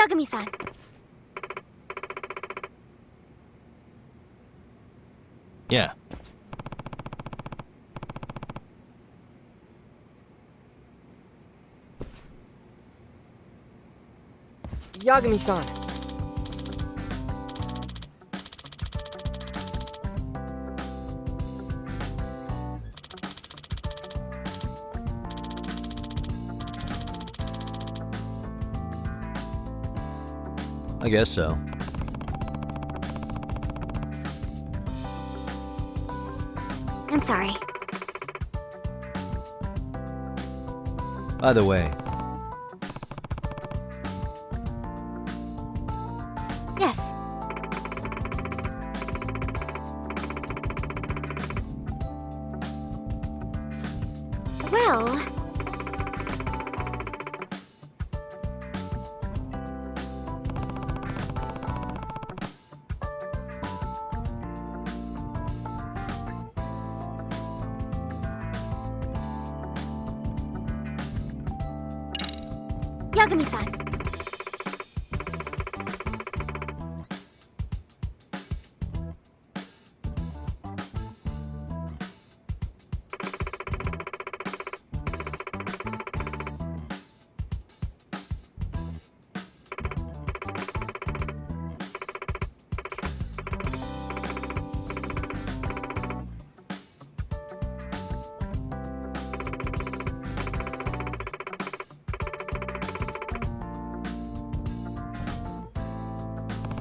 Yagami-san. Yeah. Yagami-san. I guess so. I'm sorry. Either way, Yes. Well... Yagami-san.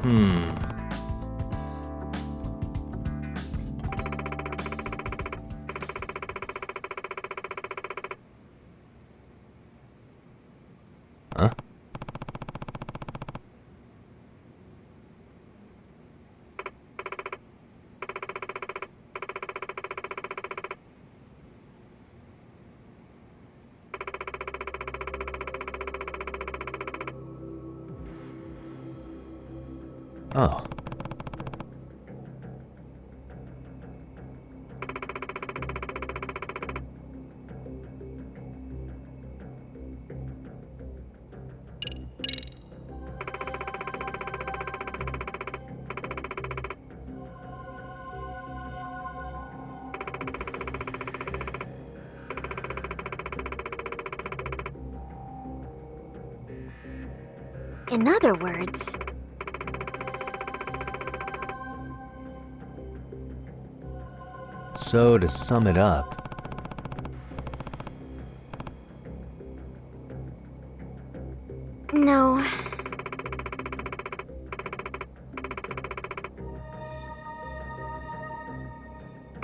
Hmm. Huh? Oh. In other words... So to sum it up, No.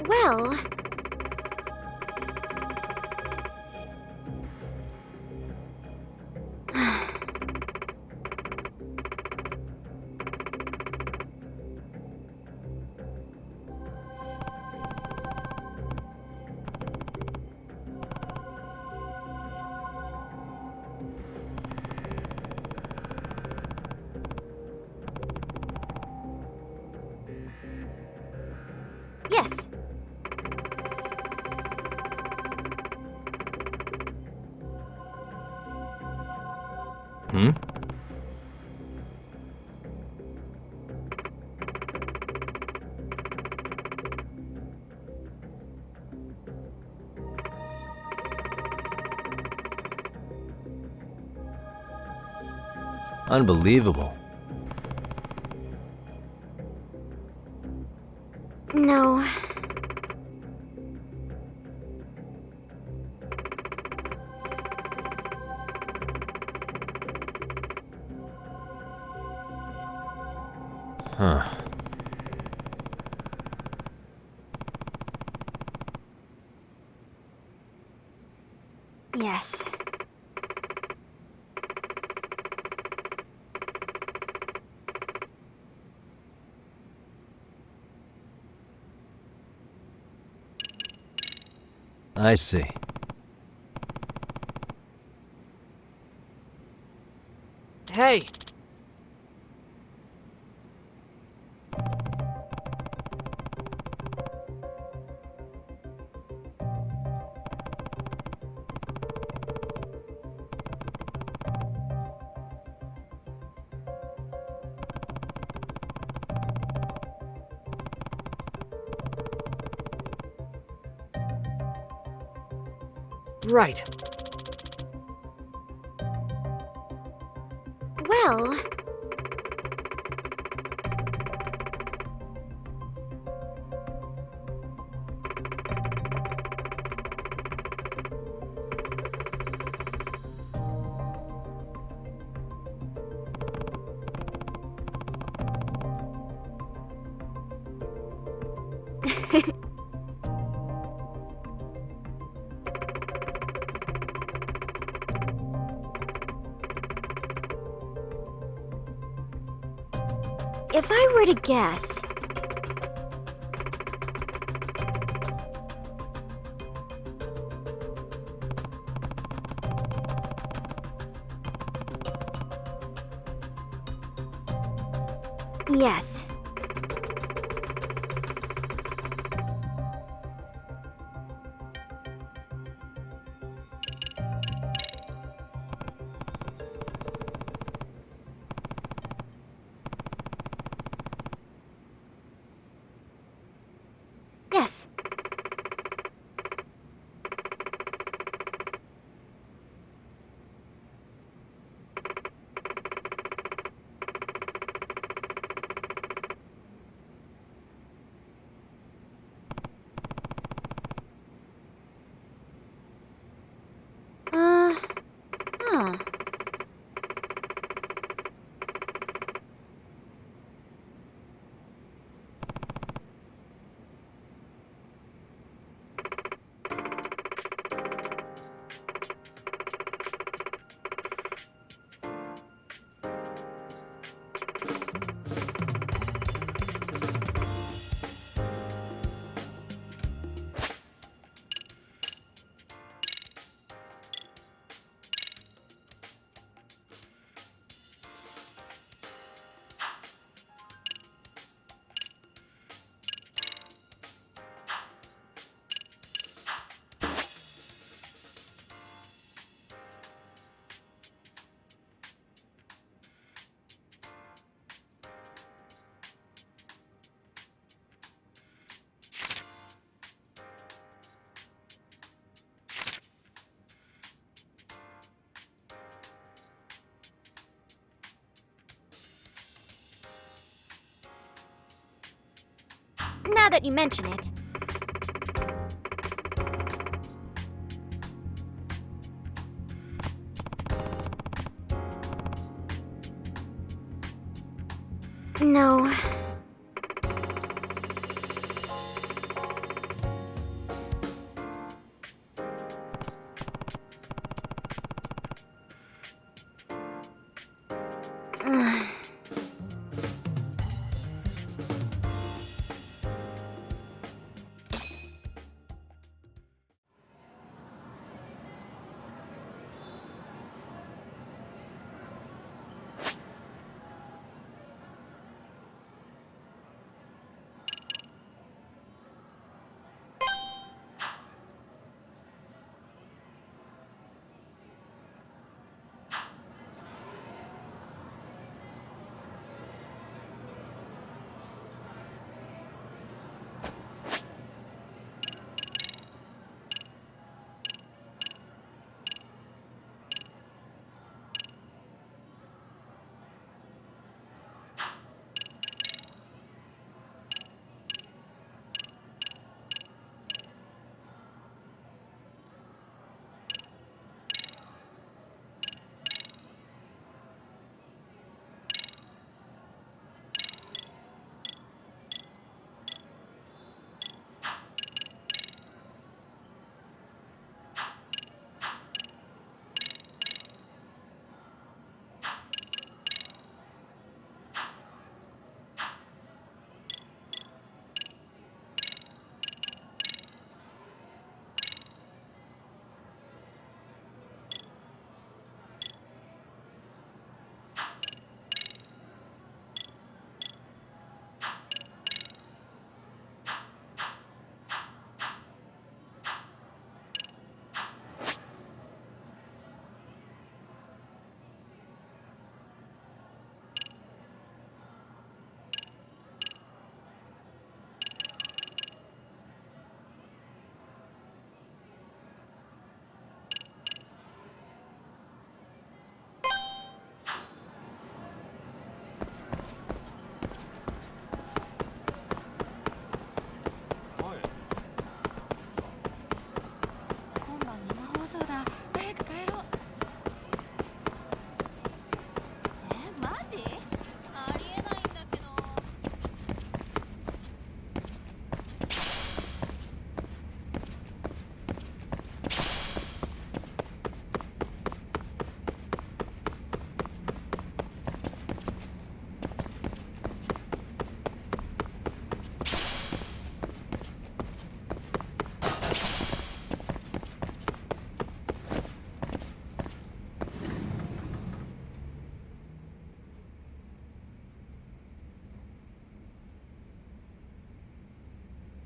Well... Yes. hmm? Unbelievable. No. Huh. Yes. I see. Hey! Right. Well, if I were to guess, yes. Yes. Huh. Now that you mention it. No.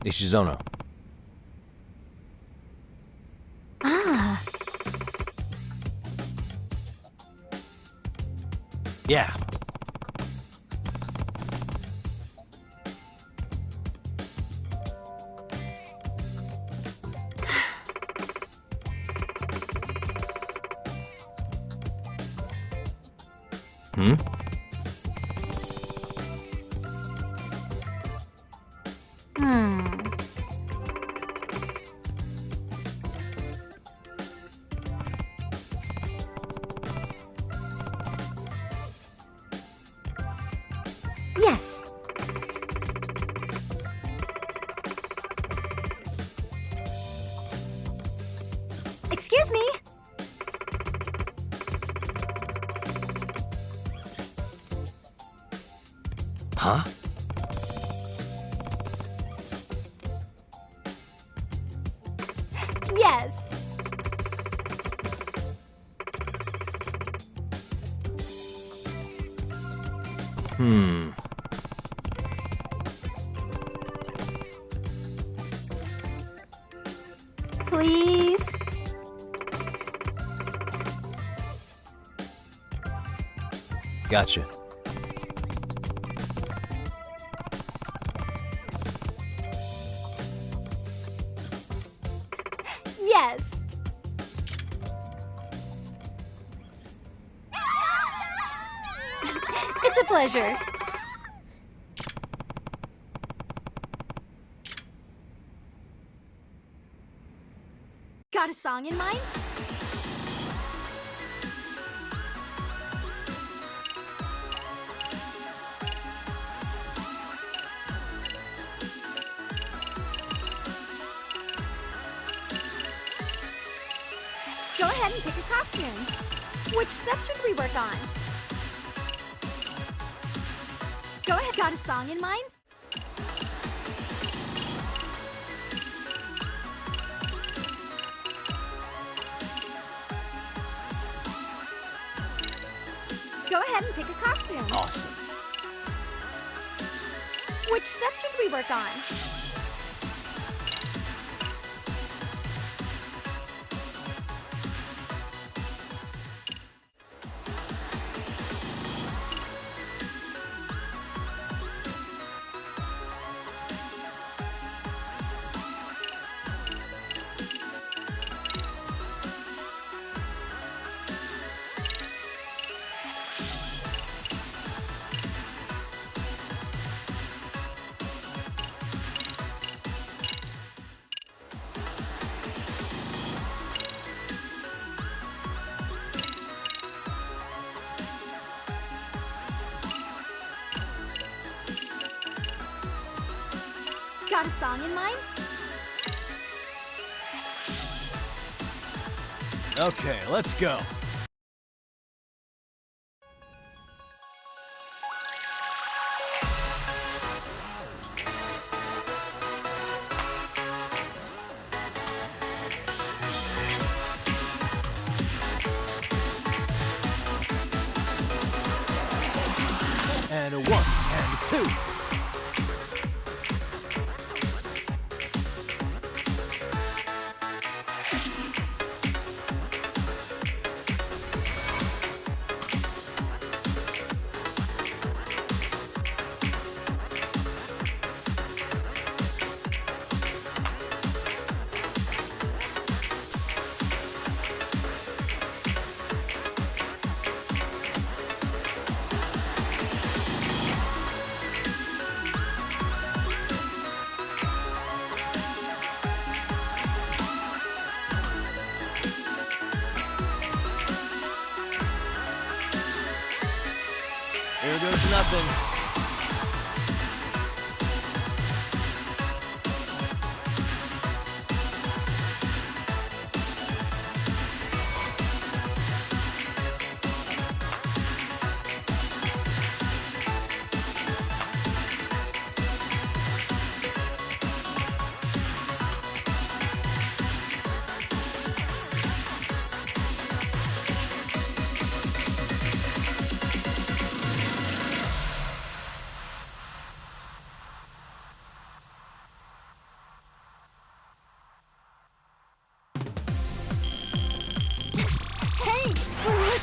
Nishizono. Ah. Yeah. Hmm? Yes. Excuse me. Huh? Yes. Hmm. Please. Gotcha. Yes. It's a pleasure. Got a song in mind? Go ahead and pick a costume. Which step should we work on? Go ahead. Got a song in mind? Go ahead and pick a costume. Awesome. Which step should we work on? Got a song in mind? Okay, let's go. And a 1 and a 2. Here goes nothing.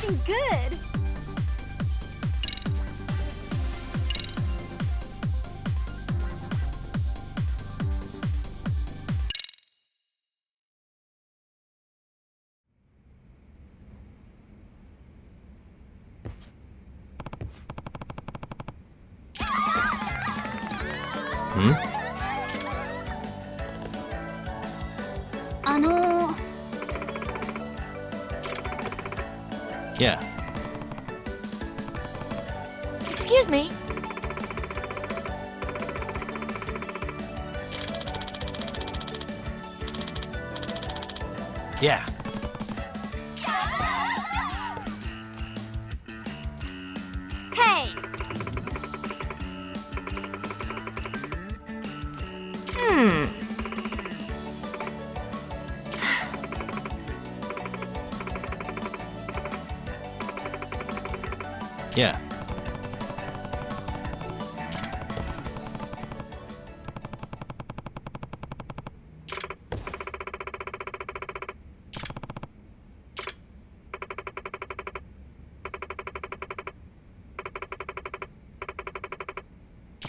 looking good. Hmm? あのー Yeah. Excuse me. Yeah. Hey! Yeah.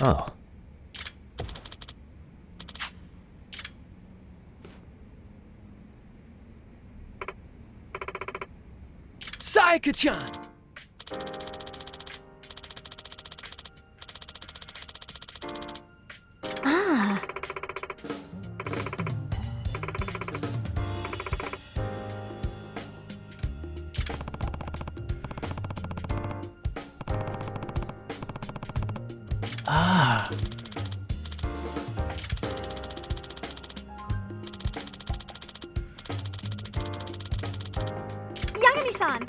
Oh. Sayaka-chan! Ah. Ah. Yagami-san!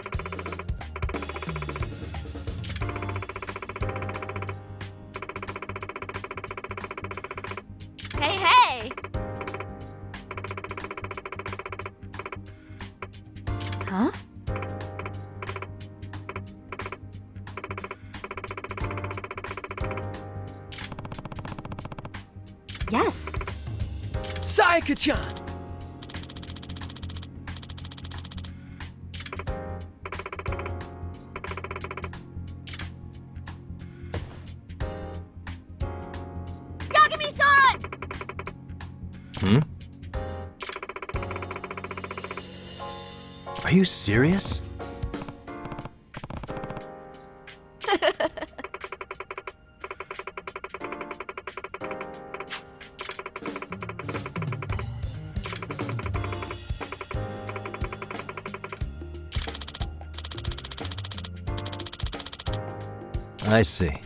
Hey, hey! Huh? Yes. Sayaka-chan! Yagami-san! Hmm? Are you serious? I see.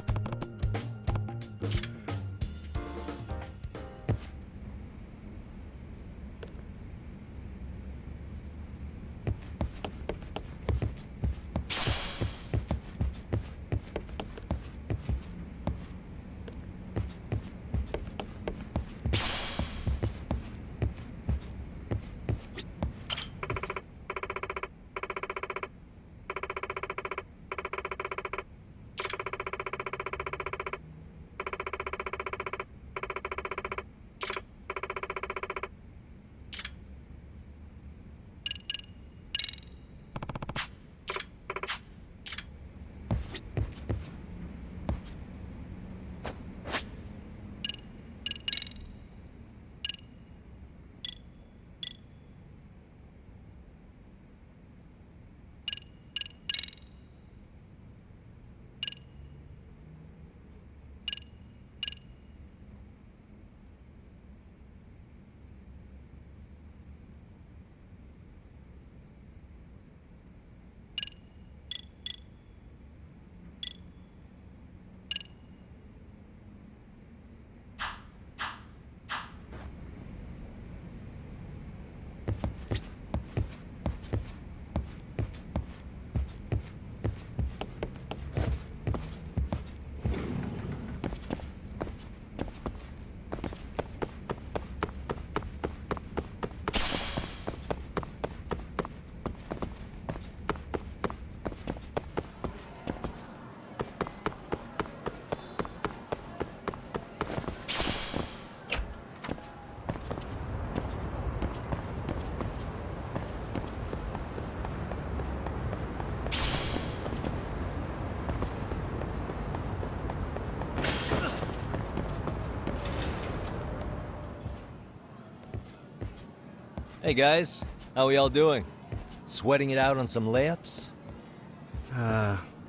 Hey guys, how we all doing? Sweating it out on some layups?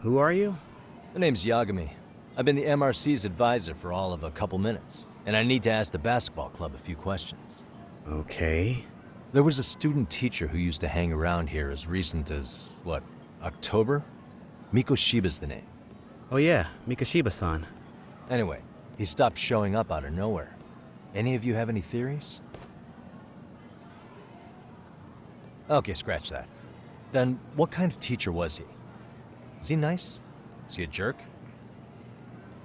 Who are you? My name's Yagami. I've been the MRC's advisor for all of a couple minutes, and I need to ask the basketball club a few questions. Okay. There was a student teacher who used to hang around here as recent as, what, October? Mikoshiba's the name. Oh yeah, Mikoshiba-san. Anyway, he stopped showing up out of nowhere. Any of you have any theories? Okay, scratch that. Then, what kind of teacher was he? Is he nice? Is he a jerk?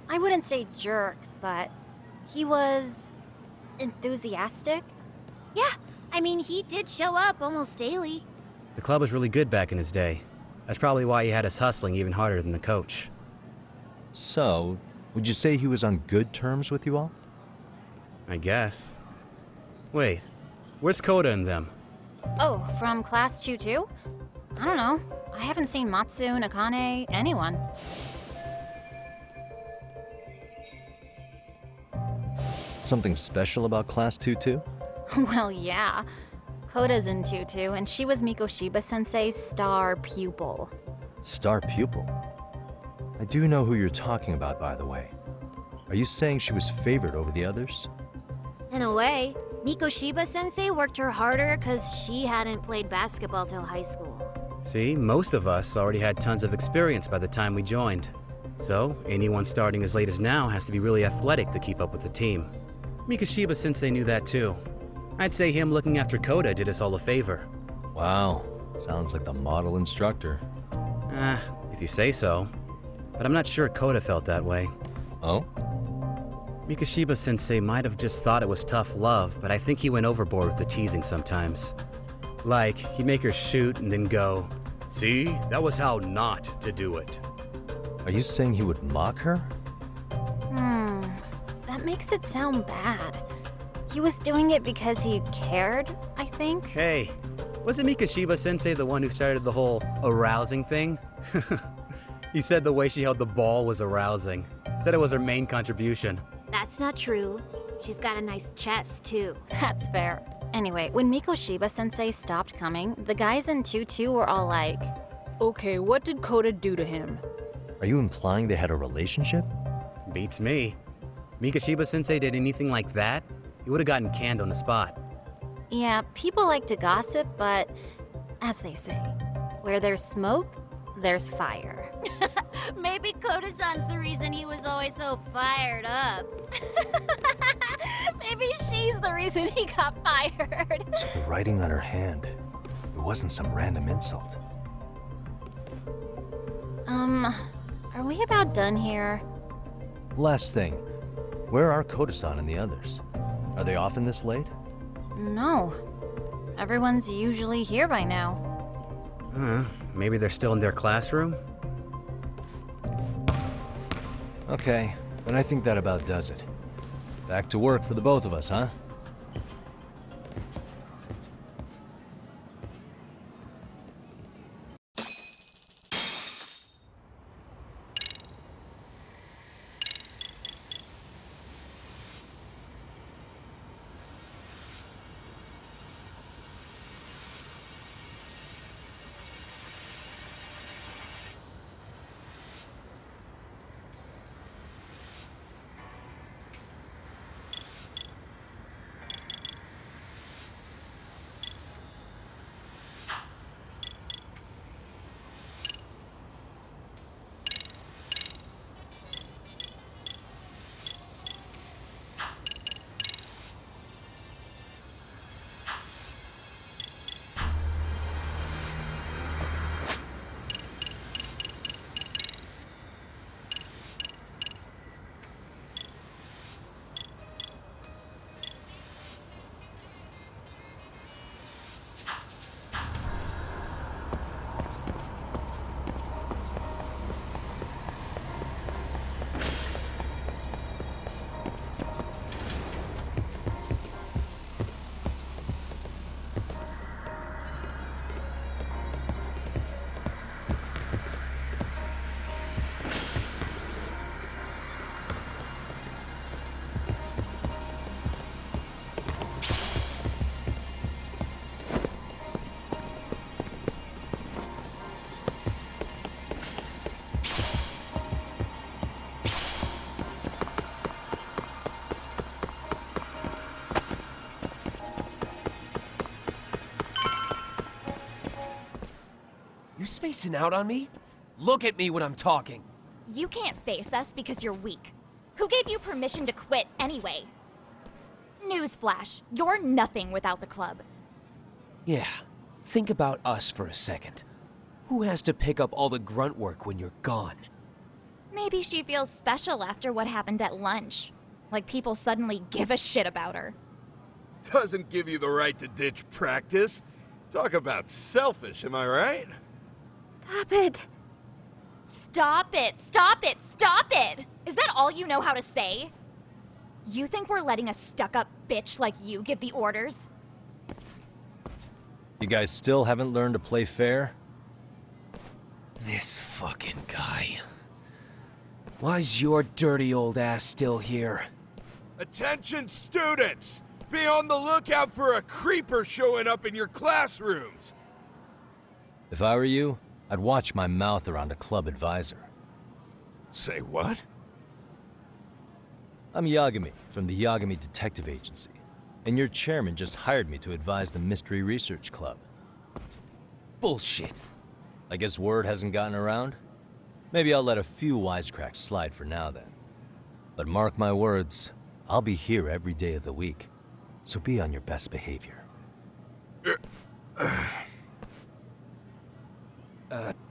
I wouldn't say jerk, but he was enthusiastic. Yeah, I mean, he did show up almost daily. The club was really good back in his day. That's probably why he had us hustling even harder than the coach. So, would you say he was on good terms with you all? I guess. Wait, where's Koda and them? Oh, from class 2 too? I don't know. I haven't seen Matsu, Nakane, anyone. Something special about Class 2-2? Well, yeah. Koda's in Tutu, and she was Mikoshiba-sensei's star pupil. Star pupil? I do know who you're talking about, by the way. Are you saying she was favored over the others? In a way, Mikoshiba-sensei worked her harder because she hadn't played basketball till high school. See, most of us already had tons of experience by the time we joined. So, anyone starting as late as now has to be really athletic to keep up with the team. Mikoshiba-sensei knew that too. I'd say him looking after Koda did us all a favor. Wow, sounds like the model instructor. If you say so. But I'm not sure Koda felt that way. Oh? Mikoshiba-sensei might have just thought it was tough love, but I think he went overboard with the teasing sometimes. Like, he'd make her shoot and then go, "See, that was how not to do it." Are you saying he would mock her? That makes it sound bad. He was doing it because he cared, I think. Hey, wasn't Mikoshiba-sensei the one who started the whole arousing thing? He said the way she held the ball was arousing. Said it was her main contribution. That's not true. She's got a nice chest, too. That's fair. Anyway, when Mikoshiba-sensei stopped coming, the guys in Tutu were all like, Okay, what did Koda do to him? Are you implying they had a relationship? Beats me. Mikoshiba-sensei did anything like that, he would have gotten canned on the spot. yeah, people like to gossip, but as they say, where there's smoke, there's fire. Maybe Koda-san's the reason he was always so fired up. Maybe she's the reason he got fired. So the writing on her hand, it wasn't some random insult. Are we about done here? Last thing, where are Koda-san and the others? Are they often this late? No. Everyone's usually here by now. Maybe they're still in their classroom? Okay, then I think that about does it. Back to work for the both of us, huh? You spacing out on me? Look at me when I'm talking. You can't face us because you're weak. Who gave you permission to quit anyway? Newsflash, you're nothing without the club. Yeah, think about us for a second. Who has to pick up all the grunt work when you're gone? Maybe she feels special after what happened at lunch. Like people suddenly give a shit about her. Doesn't give you the right to ditch practice. Talk about selfish, am I right? Stop it! Stop it! Stop it! Stop it! Is that all you know how to say? You think we're letting a stuck-up bitch like you give the orders? You guys still haven't learned to play fair? This fucking guy. Why's your dirty old ass still here? Attention students! Be on the lookout for a creeper showing up in your classrooms! If I were you, I'd watch my mouth around a club advisor. Say what? I'm Yagami from the Yagami Detective Agency, and your chairman just hired me to advise the Mystery Research Club. Bullshit. I guess word hasn't gotten around? Maybe I'll let a few wisecracks slide for now then. But mark my words, I'll be here every day of the week, so be on your best behavior.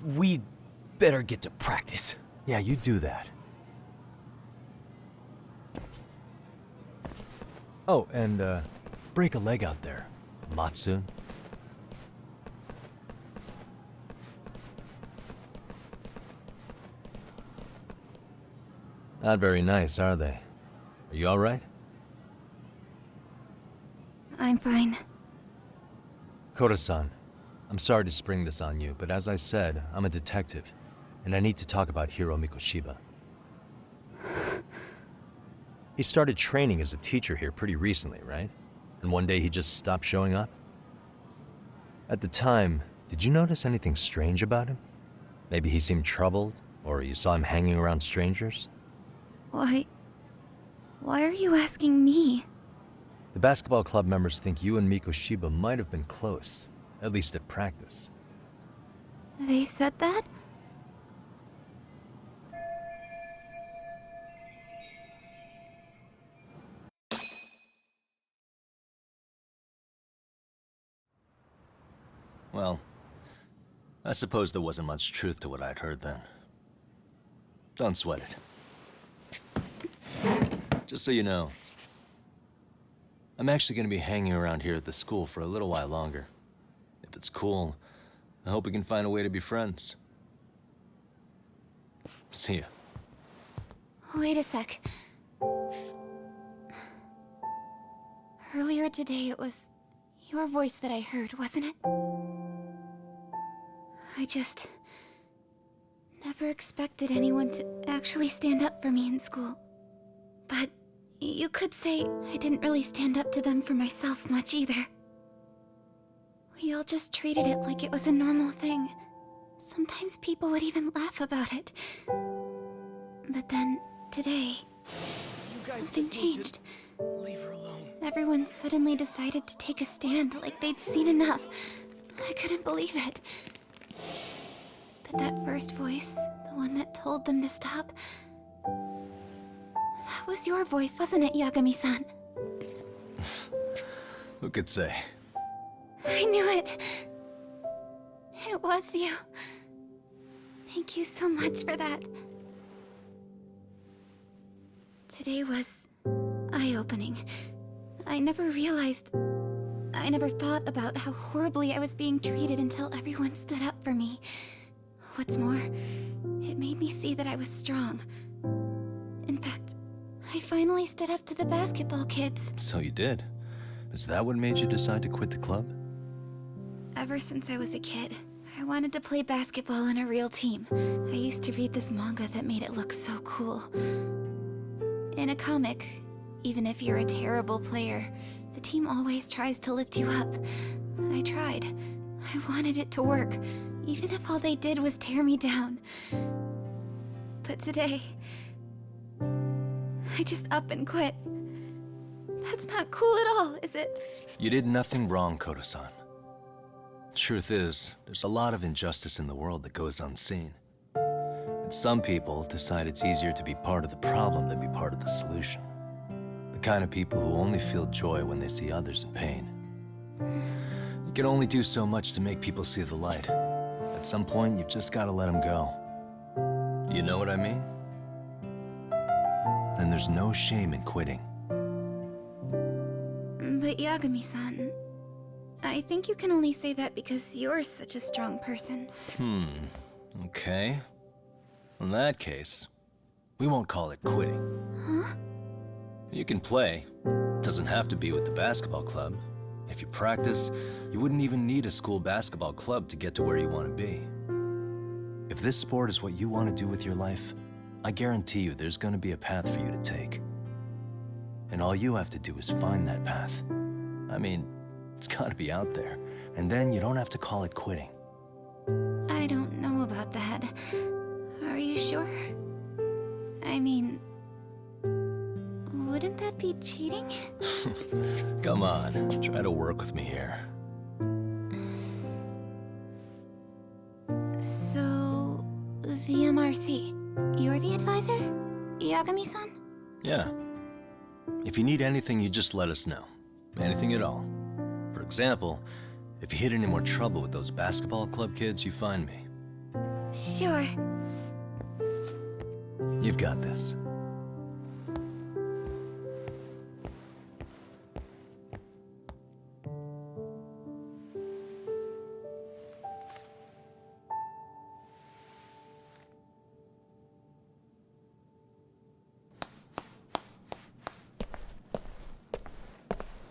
We'd better get to practice. Yeah, you do that. Oh, and break a leg out there, Matsun. Not very nice, are they? Are you all right? I'm fine. Koda-san, I'm sorry to spring this on you, but as I said, I'm a detective, and I need to talk about Hiro Mikoshiba. He started training as a teacher here pretty recently, right? And one day he just stopped showing up? At the time, did you notice anything strange about him? Maybe he seemed troubled, or you saw him hanging around strangers? Why are you asking me? The basketball club members think you and Mikoshiba might have been close, at least at practice. They said that? Well, I suppose there wasn't much truth to what I'd heard then. Don't sweat it. Just so you know, I'm actually going to be hanging around here at the school for a little while longer. If it's cool, I hope we can find a way to be friends. See ya. Wait a sec. Earlier today, it was your voice that I heard, wasn't it? I just never expected anyone to actually stand up for me in school. But you could say I didn't really stand up to them for myself much either. We all just treated it like it was a normal thing. Sometimes people would even laugh about it. But then, today, something changed. Leave her alone. Everyone suddenly decided to take a stand like they'd seen enough. I couldn't believe it. But that first voice, the one that told them to stop, that was your voice, wasn't it, Yagami-san? Who could say? I knew it. It was you. Thank you so much for that. Today was eye-opening. I never thought about how horribly I was being treated until everyone stood up for me. What's more, it made me see that I was strong. In fact, I finally stood up to the basketball kids. So you did. Is that what made you decide to quit the club? Ever since I was a kid, I wanted to play basketball in a real team. I used to read this manga that made it look so cool. In a comic, even if you're a terrible player, the team always tries to lift you up. I tried. I wanted it to work, even if all they did was tear me down. But today, I just up and quit. That's not cool at all, is it? You did nothing wrong, Koda-san. Truth is, there's a lot of injustice in the world that goes unseen. And some people decide it's easier to be part of the problem than be part of the solution. The kind of people who only feel joy when they see others in pain. You can only do so much to make people see the light. At some point, you've just got to let them go. You know what I mean? Then there's no shame in quitting. But Yagami-san, I think you can only say that because you're such a strong person. Okay. In that case, we won't call it quitting. Huh? You can play. Doesn't have to be with the basketball club. If you practice, you wouldn't even need a school basketball club to get to where you want to be. If this sport is what you want to do with your life, I guarantee you there's going to be a path for you to take. And all you have to do is find that path. I mean, it's got to be out there. And then you don't have to call it quitting. I don't know about that. Are you sure? I mean, wouldn't that be cheating? Come on, try to work with me here. So, the MRC, you're the advisor? Yagami-san? Yeah. If you need anything, you just let us know. Anything at all. For example, if you hit any more trouble with those basketball club kids, you find me. Sure. You've got this.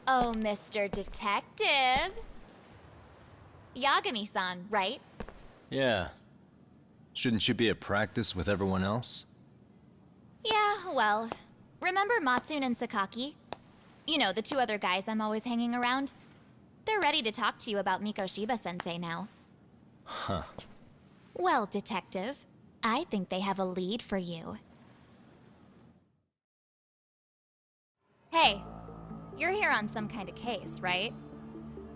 Oh, Mr. Detective. Yagami-san, right? Yeah. Shouldn't you be at practice with everyone else? Yeah, well, remember Matsune and Sakaki? You know, the two other guys I'm always hanging around? They're ready to talk to you about Mikoshiba-sensei now. Huh. Well, Detective, I think they have a lead for you. Hey, you're here on some kind of case, right?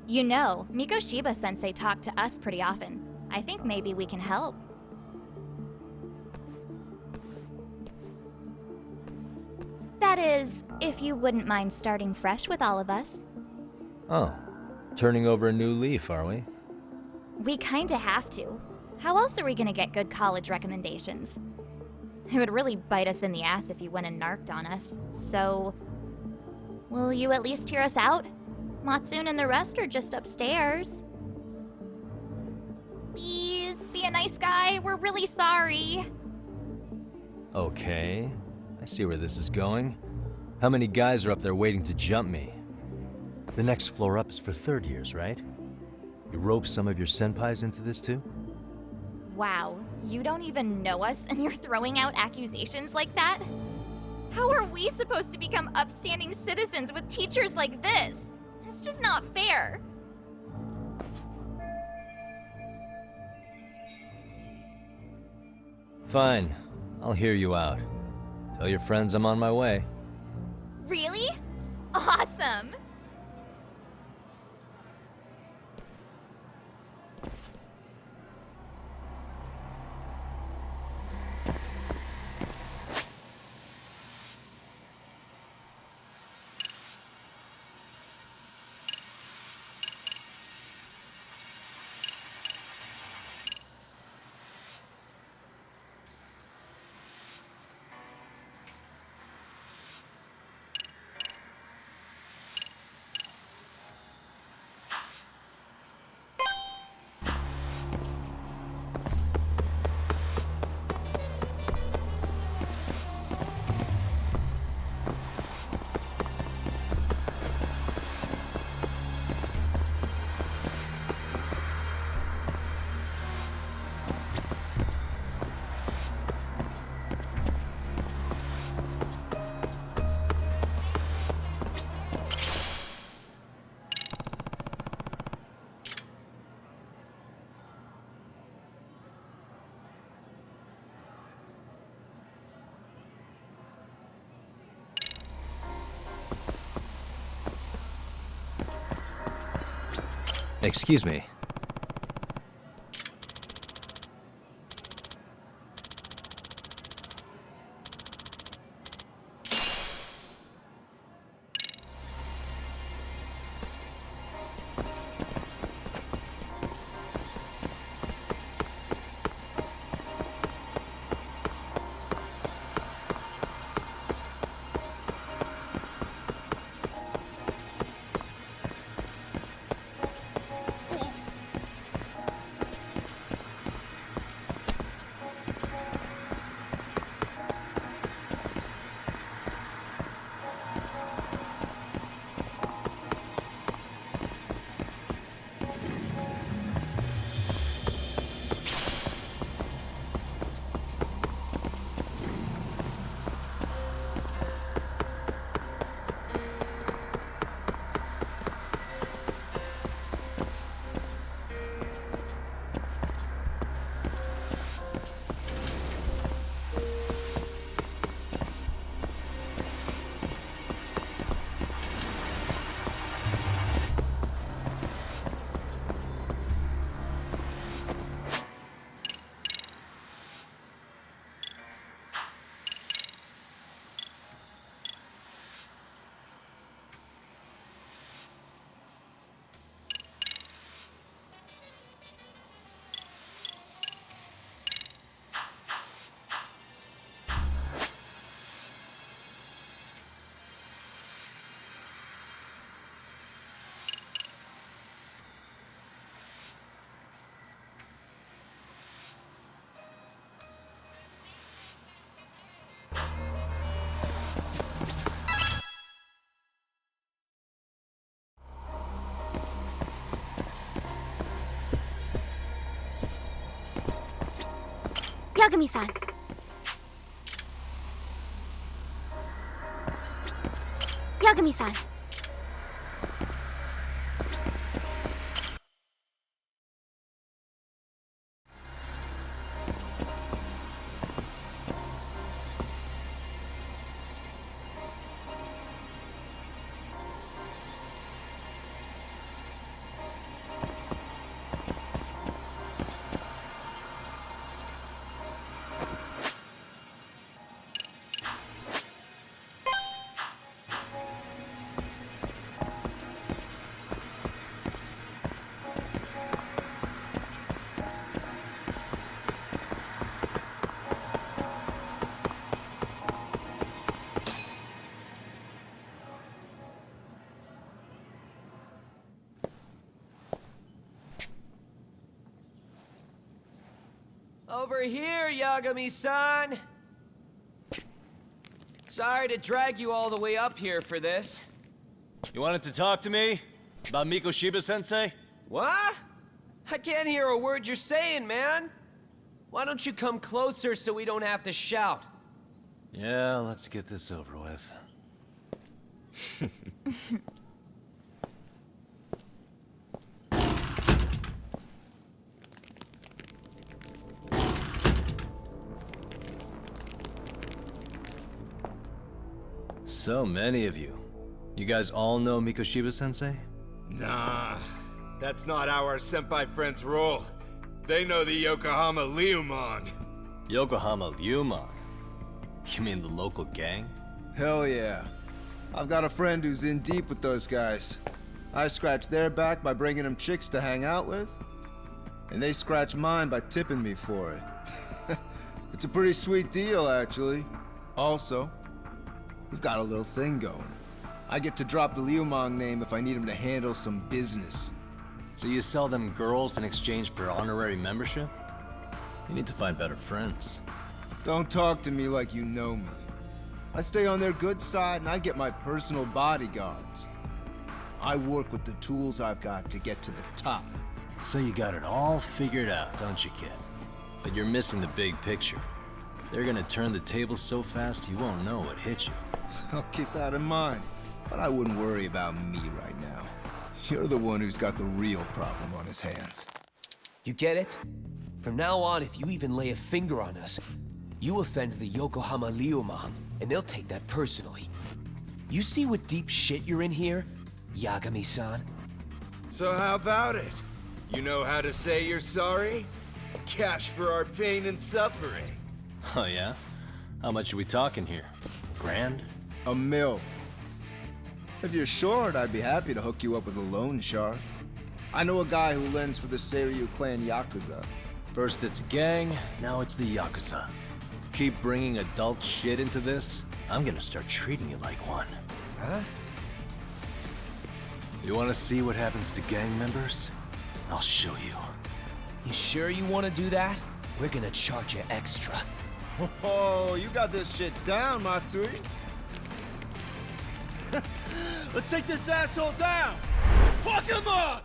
You know, Mikoshiba-sensei talked to us pretty often. I think maybe we can help. That is, if you wouldn't mind starting fresh with all of us. Oh. Turning over a new leaf, are we? We kinda have to. How else are we gonna get good college recommendations? It would really bite us in the ass if you went and narked on us, so... Will you at least hear us out? Matsune and the rest are just upstairs. Please, be a nice guy. We're really sorry. Okay. I see where this is going. How many guys are up there waiting to jump me? The next floor up is for third years, right? You rope some of your senpais into this too? Wow, you don't even know us and you're throwing out accusations like that? How are we supposed to become upstanding citizens with teachers like this? It's just not fair. Fine. I'll hear you out. Tell your friends I'm on my way. Really? Awesome! Excuse me. Yagami-san. Yagami-san. Over here, Yagami-san! Sorry to drag you all the way up here for this. You wanted to talk to me? About Mikoshiba-sensei? What? I can't hear a word you're saying, man! Why don't you come closer so we don't have to shout? Yeah, let's get this over with. So many of you. You guys all know Mikoshiba-sensei? Nah, that's not how our senpai friends roll. They know the Yokohama Ryumon. Yokohama Ryumon? You mean the local gang? Hell yeah. I've got a friend who's in deep with those guys. I scratch their back by bringing them chicks to hang out with, and they scratch mine by tipping me for it. It's a pretty sweet deal, actually. Also, we've got a little thing going. I get to drop the Ryumon name if I need him to handle some business. So you sell them girls in exchange for honorary membership? You need to find better friends. Don't talk to me like you know me. I stay on their good side and I get my personal bodyguards. I work with the tools I've got to get to the top. So you got it all figured out, don't you, kid? But you're missing the big picture. They're gonna turn the tables so fast you won't know what hit you. I'll keep that in mind, but I wouldn't worry about me right now. You're the one who's got the real problem on his hands. You get it? From now on, if you even lay a finger on us, you offend the Yokohama Ryumon, and they'll take that personally. You see what deep shit you're in here, Yagami-san? So how about it? You know how to say you're sorry? Cash for our pain and suffering. Oh yeah? How much are we talking here? Grand? $1 million. If you're short, I'd be happy to hook you up with a loan shark. I know a guy who lends for the Seiryu clan Yakuza. First it's a gang, now it's the Yakuza. Keep bringing adult shit into this, I'm gonna start treating you like one. Huh? You wanna see what happens to gang members? I'll show you. You sure you want to do that? We're gonna charge you extra. Oh, you got this shit down, Matsui. Let's take this asshole down! Fuck him up!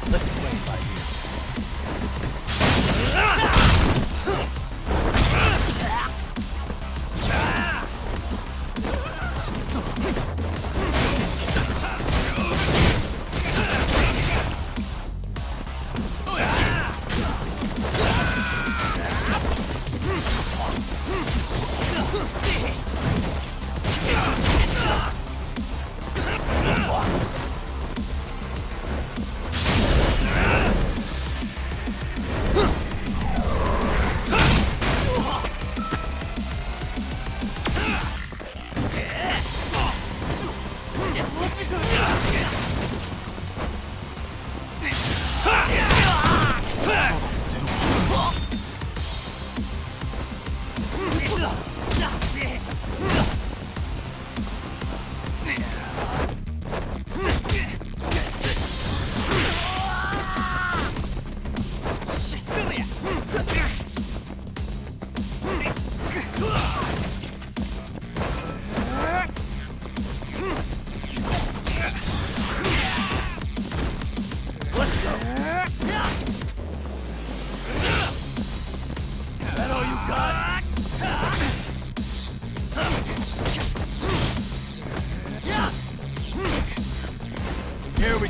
Let's play it by ear.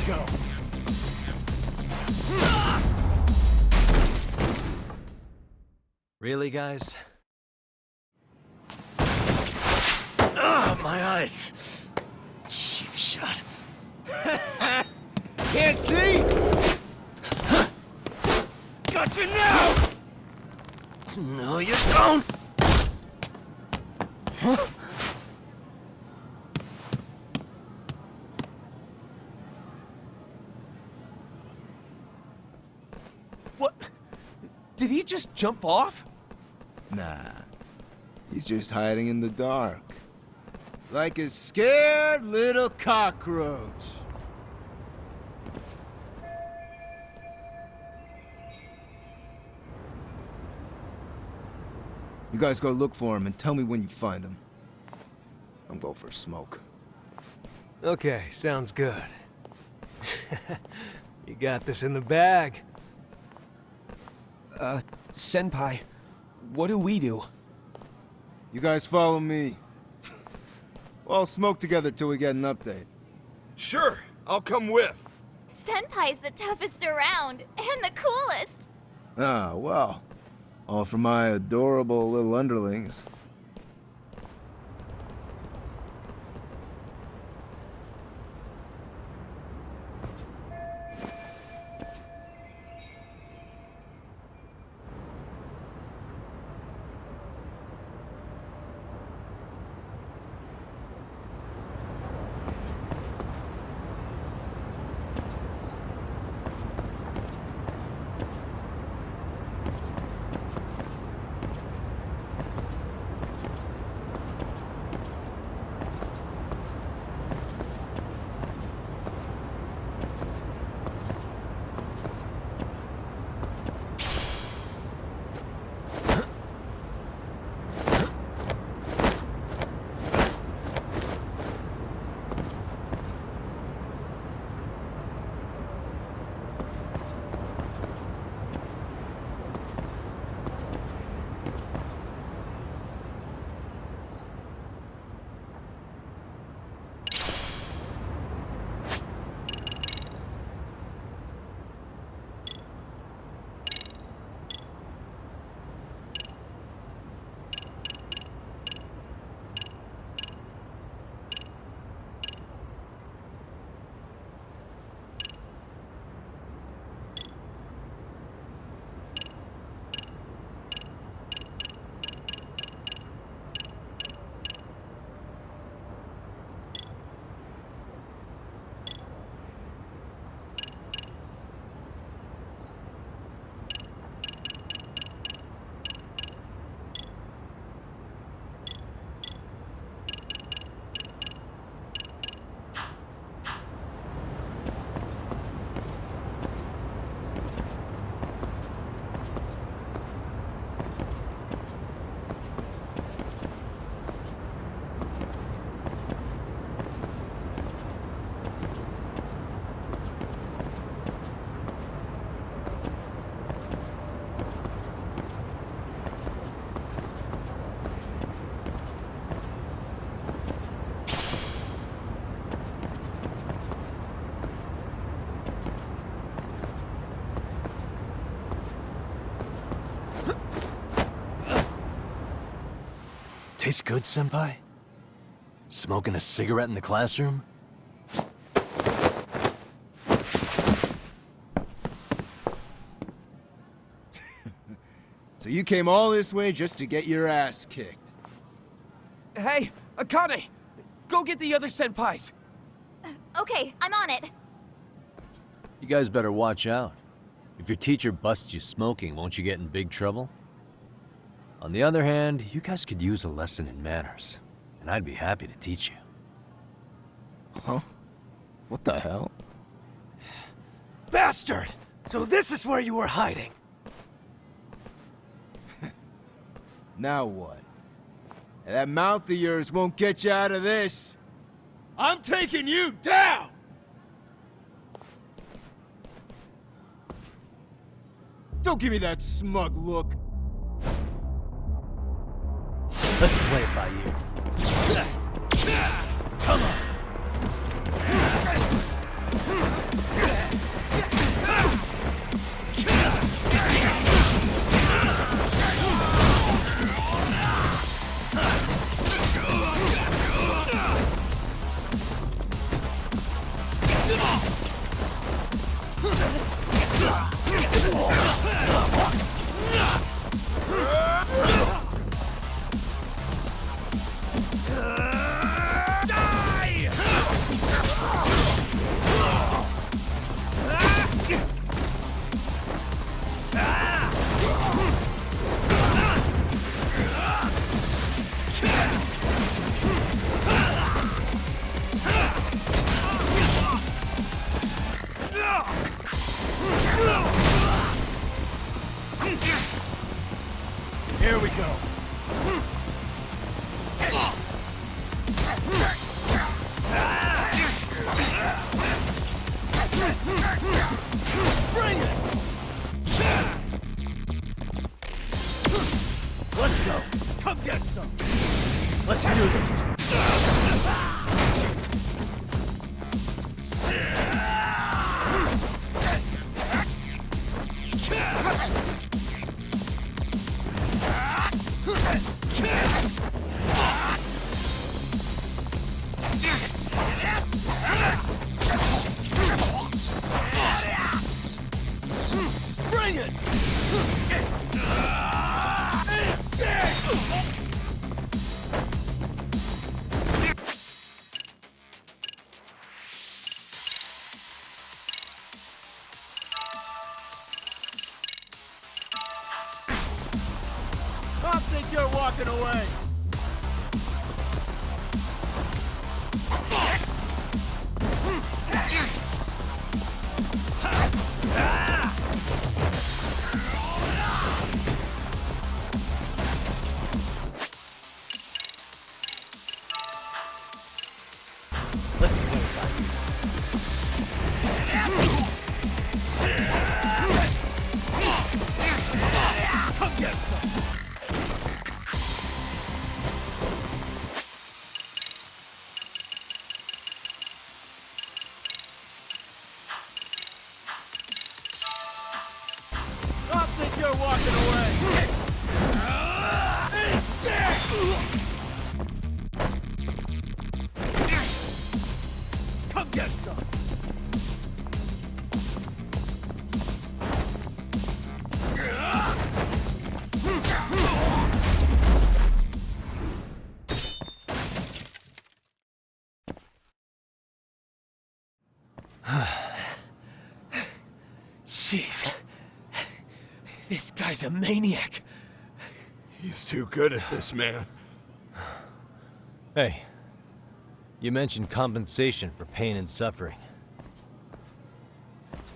go. Really, guys? Ah, my eyes. Cheap shot. Can't see? Gotcha now! No, you don't! What? Did he just jump off? Nah. He's just hiding in the dark. Like a scared little cockroach. You guys go look for him and tell me when you find him. I'm going for a smoke. Okay, sounds good. You got this in the bag. Senpai, what do we do? You guys follow me. We'll all smoke together till we get an update. Sure, I'll come with. Senpai's the toughest around, and the coolest! Ah, well. All for my adorable little underlings. Tastes good, Senpai? Smoking a cigarette in the classroom? So you came all this way just to get your ass kicked. Hey, Akane! Go get the other senpais! Okay, I'm on it. You guys better watch out. If your teacher busts you smoking, won't you get in big trouble? On the other hand, you guys could use a lesson in manners, and I'd be happy to teach you. Huh? What the hell? Bastard! So this is where you were hiding. Now what? That mouth of yours won't get you out of this. I'm taking you down! Don't give me that smug look. Let's play it by ear. Come on. Bring it! Let's go. Come get some! Let's do this. Bring it! I think you're walking away. Let's play it. Come get some! I think you're walking away. Come get some. Jeez. This guy's a maniac. He's too good at this, man. Hey, you mentioned compensation for pain and suffering.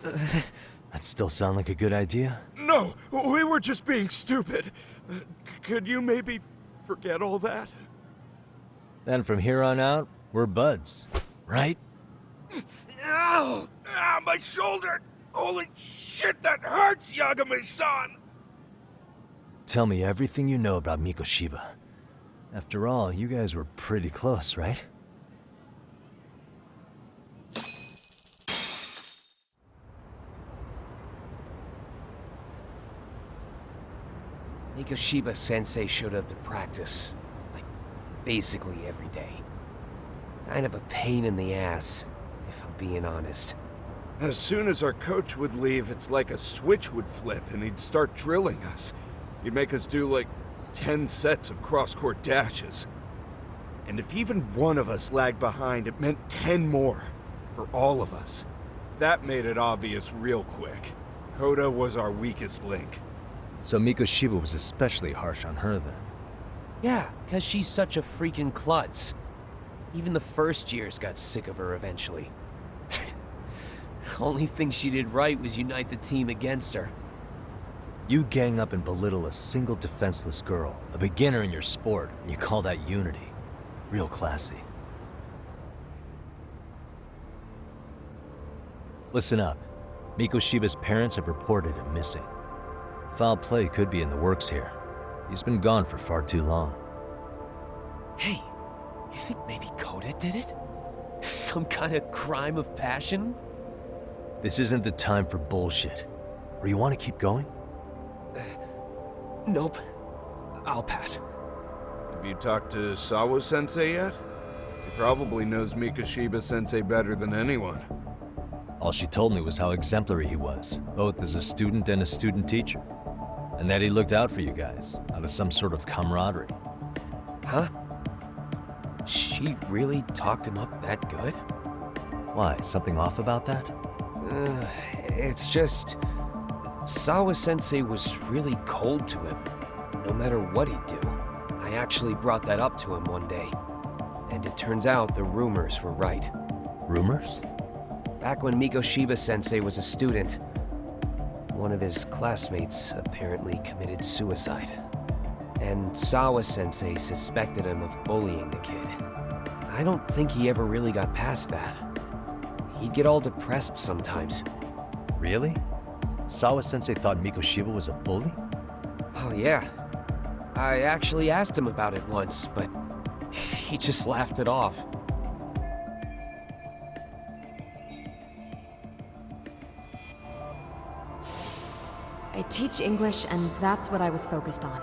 That still sound like a good idea? No, we were just being stupid. Could you maybe forget all that? Then from here on out, we're buds, right? Ow! Ow, my shoulder! Holy shit, that hurts, Yagami-san! Tell me everything you know about Mikoshiba. After all, you guys were pretty close, right? Mikoshiba-sensei showed up to practice, like, basically every day. Kind of a pain in the ass, if I'm being honest. As soon as our coach would leave, it's like a switch would flip and he'd start drilling us. He'd make us do like 10 sets of cross-court dashes. And if even one of us lagged behind, it meant 10 more. For all of us. That made it obvious real quick. Koda was our weakest link. So Mikoshiba was especially harsh on her then. Yeah, because she's such a freaking klutz. Even the first years got sick of her eventually. Only thing she did right was unite the team against her. You gang up and belittle a single defenseless girl, a beginner in your sport, and you call that unity. Real classy. Listen up. Mikoshiba's parents have reported him missing. Foul play could be in the works here. He's been gone for far too long. Hey, you think maybe Koda did it? Some kind of crime of passion? This isn't the time for bullshit. Or you want to keep going? Nope. I'll pass. Have you talked to Sawa-sensei yet? He probably knows Mikoshiba-sensei better than anyone. All she told me was how exemplary he was, both as a student and a student teacher. And that he looked out for you guys, out of some sort of camaraderie. Huh? She really talked him up that good? Why, something off about that? It's just... Sawa-sensei was really cold to him, no matter what he'd do. I actually brought that up to him one day. And it turns out the rumors were right. Rumors? Back when Mikoshiba-sensei was a student, one of his classmates apparently committed suicide. And Sawa-sensei suspected him of bullying the kid. I don't think he ever really got past that. He'd get all depressed sometimes. Really? Sawa-sensei thought Mikoshiba was a bully? Oh yeah. I actually asked him about it once, but he just laughed it off. I teach English, and that's what I was focused on.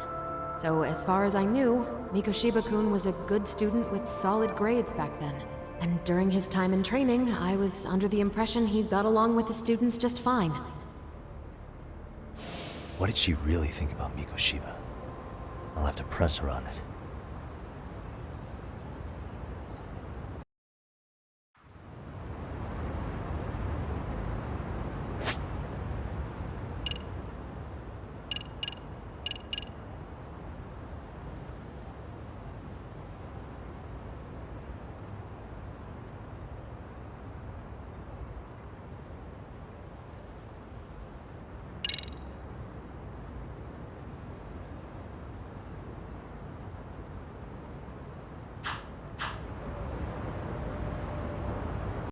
So as far as I knew, Mikoshiba-kun was a good student with solid grades back then. And during his time in training, I was under the impression he got along with the students just fine. What did she really think about Mikoshiba? I'll have to press her on it.